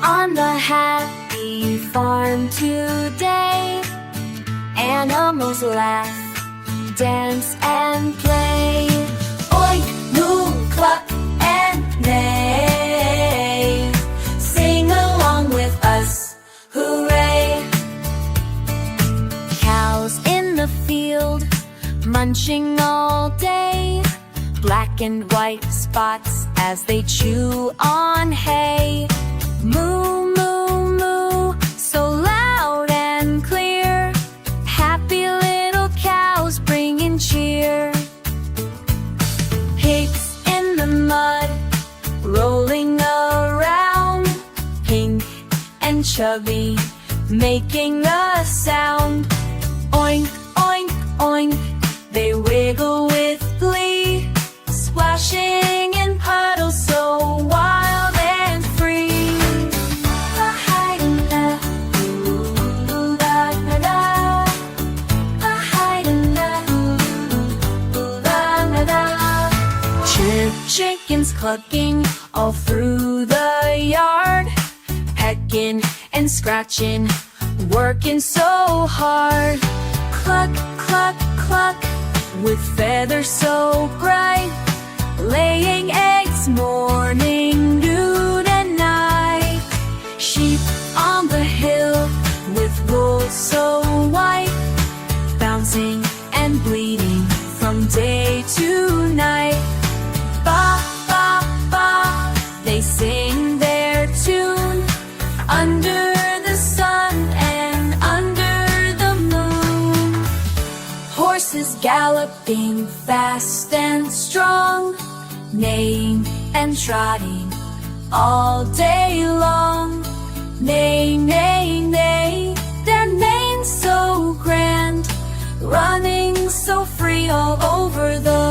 On the happy farm today, animals laugh, dance and play. Oink, moo, cluck, and neigh. Sing along with us, hooray! Cows in the field, munching all day, black and white spots as they chew on hay. Moo, moo, moo, so loud and clear, happy little cows bringing cheer. Pigs in the mud, rolling around, pink and chubby, making a sound. Oink, oink, oink, they wiggle with glee, splashing in puddles so wild and free. Chirp, chickens clucking all through the yard, pecking and scratching, working so hard. Cluck, cluck, cluck, with feathers so bright, laying eggs morning, noon, and night. Sheep on the hill with wool so white, bouncing and bleeding from day to night. Ba, ba, ba, they sing their tune under the sun and under the moon. Horses galloping fast and strong, neighing and trotting all day long. Neigh, neigh, neigh, their manes so grand, running so free all over the